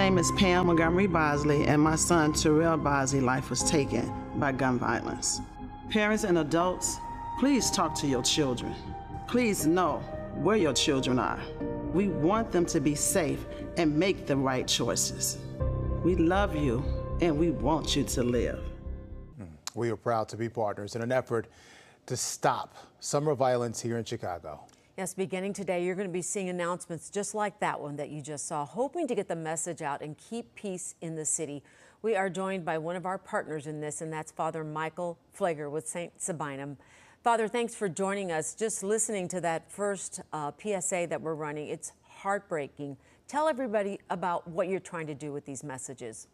name is Pam Montgomery Bosley, and my son Terrell Bosley life was taken by gun violence. Parents and adults, please talk to your children. Please know where your children are. We want them to be safe and make the right choices. We love you and we want you to live. We are proud to be partners in an effort to stop summer violence here in Chicago. Yes, beginning today, you're going to be seeing announcements just like that one that you just saw, hoping to get the message out and keep peace in the city. We are joined by one of our partners in this, and that's Father Michael Pfleger with Saint Sabina. Father, thanks for joining us. Just listening to that first PSA that we're running, it's heartbreaking. Tell everybody about what you're trying to do with these messages.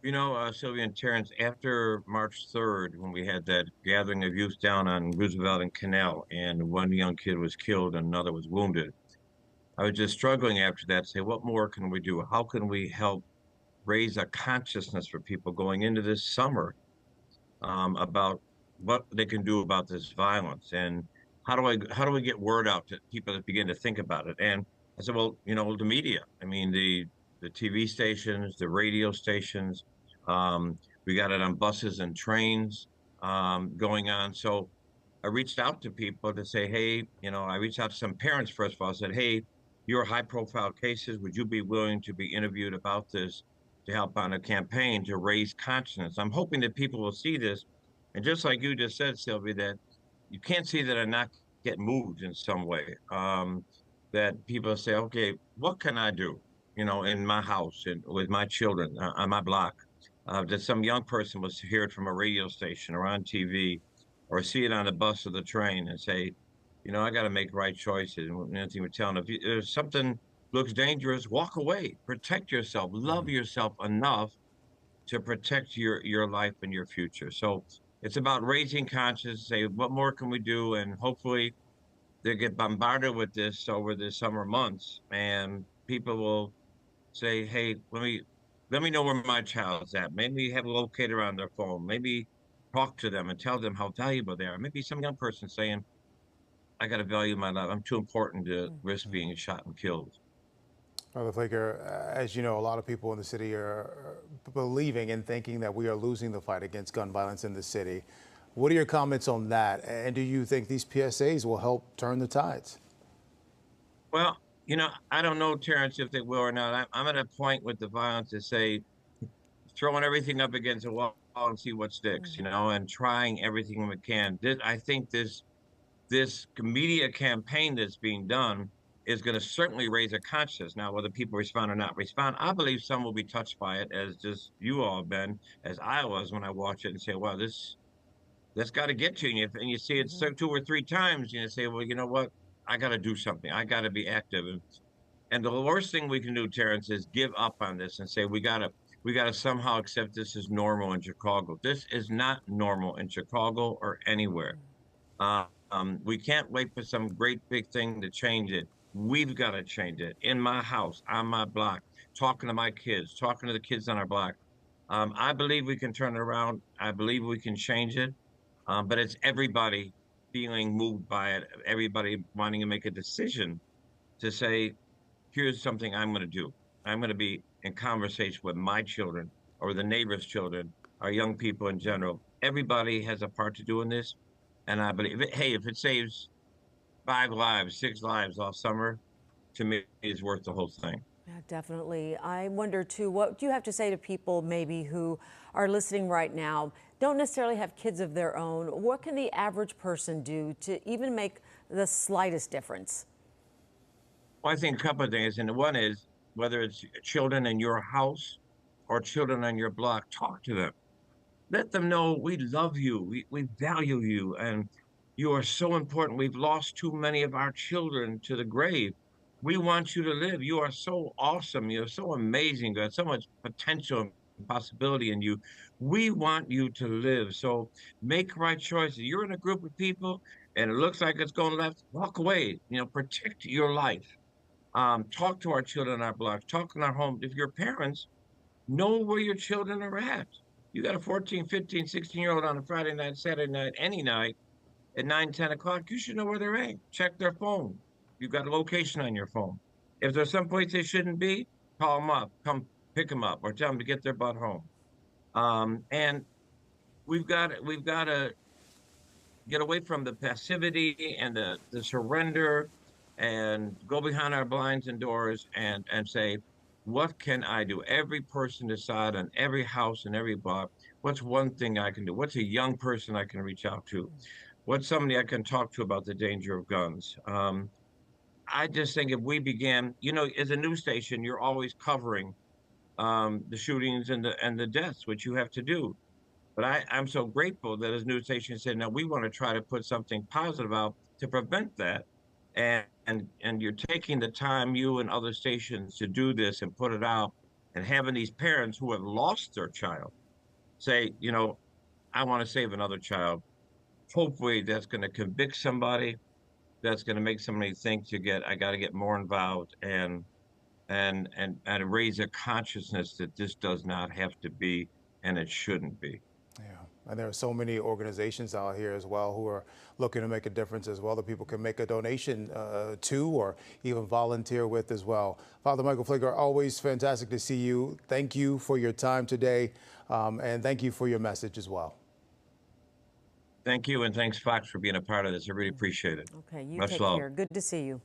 You know, Sylvia and Terrence, after March 3rd, when we had that gathering of youth down on Roosevelt and Canal, and one young kid was killed and another was wounded, I was just struggling after that to say, what more can we do? How can we help raise a consciousness for people going into this summer about what they can do about this violence? And how do we get word out to people that begin to think about it? And I said, well, you know, the media, I mean, the TV stations, the radio stations, we got it on buses and trains going on. So I reached out to people to say, hey, you know, I reached out to some parents first of all, said, hey, you're high profile cases. Would you be willing to be interviewed about this to help on a campaign to raise consciousness? I'm hoping that people will see this. And just like you just said, Sylvia, that you can't see that I not get moved in some way. That people say, okay, what can I do? You know, in my house and with my children on my block, that some young person was hear it from a radio station or on TV or see it on the bus or the train and say, you know, I got to make right choices. And Nancy was telling, if something looks dangerous, walk away, protect yourself, love yourself enough to protect your life and your future. So it's about raising consciousness, say, what more can we do? And hopefully they get bombarded with this over the summer months and people will say, hey, let me know where my child's at. Maybe have a locator on their phone. Maybe talk to them and tell them how valuable they are. Maybe some young person saying, I got to value my life. I'm too important to risk being shot and killed. Father Pfleger, as you know, a lot of people in the city are believing and thinking that we are losing the fight against gun violence in the city. What are your comments on that? And do you think these PSAs will help turn the tides? Well, you know, I don't know, Terrence, if they will or not. I'm at a point with the violence to say, throwing everything up against the wall and see what sticks, you know, and trying everything we can. I think this media campaign that's being done is going to certainly raise a consciousness. Now, whether people respond or not respond, I believe some will be touched by it, as just you all have been, as I was when I watch it and say, wow, that's got to get to you. And you see it 2 or 3 times, and you say, well, you know what? I got to do something. I got to be active. And the worst thing we can do, Terrence, is give up on this and say we gotta somehow accept this as normal in Chicago. This is not normal in Chicago or anywhere. We can't wait for some great big thing to change it. We've got to change it in my house, on my block, talking to my kids, talking to the kids on our block. I believe we can turn it around. I believe we can change it. But it's everybody feeling moved by it, everybody wanting to make a decision to say, here's something I'm going to do. I'm going to be in conversation with my children or the neighbors' children, our young people in general. Everybody has a part to do in this. And I believe, hey, if it saves 5 lives, 6 lives all summer, to me, it's worth the whole thing. Yeah, definitely. I wonder, too, what do you have to say to people maybe who are listening right now, don't necessarily have kids of their own? What can the average person do to even make the slightest difference? Well, I think a couple of things. And one is, whether it's children in your house or children on your block, talk to them. Let them know we love you, we value you, and you are so important. We've lost too many of our children to the grave. We want you to live. You are so awesome. You're so amazing. You have so much potential and possibility in you. We want you to live. So make right choices. You're in a group of people and it looks like it's going left, walk away. You know, protect your life. Talk to our children in our blocks, talk in our homes. If you're parents, know where your children are at. You got a 14, 15, 16-year-old on a Friday night, Saturday night, any night at 9, 10 o'clock, you should know where they're at. Check their phone. You've got a location on your phone. If there's someplace they shouldn't be, call them up, come pick them up, or tell them to get their butt home. And we've got to get away from the passivity and the surrender, and go behind our blinds and doors and say, what can I do? Every person decide on every house and every block, what's one thing I can do? What's a young person I can reach out to? What's somebody I can talk to about the danger of guns? I just think if we began, as a news station, you're always covering the shootings and the deaths, which you have to do. But I'm so grateful that as news station said, now we want to try to put something positive out to prevent that. And you're taking the time, you and other stations, to do this and put it out, and having these parents who have lost their child say, I want to save another child. Hopefully that's going to convict somebody. That's going to make somebody think I got to get more involved and raise a consciousness that this does not have to be, and it shouldn't be. Yeah, and there are so many organizations out here as well who are looking to make a difference as well, that people can make a donation to, or even volunteer with as well. Father Michael Pfleger, always fantastic to see you. Thank you for your time today, and thank you for your message as well. Thank you, and thanks, Fox, for being a part of this. I really appreciate it. Okay, you Much take love. care. Good to see you.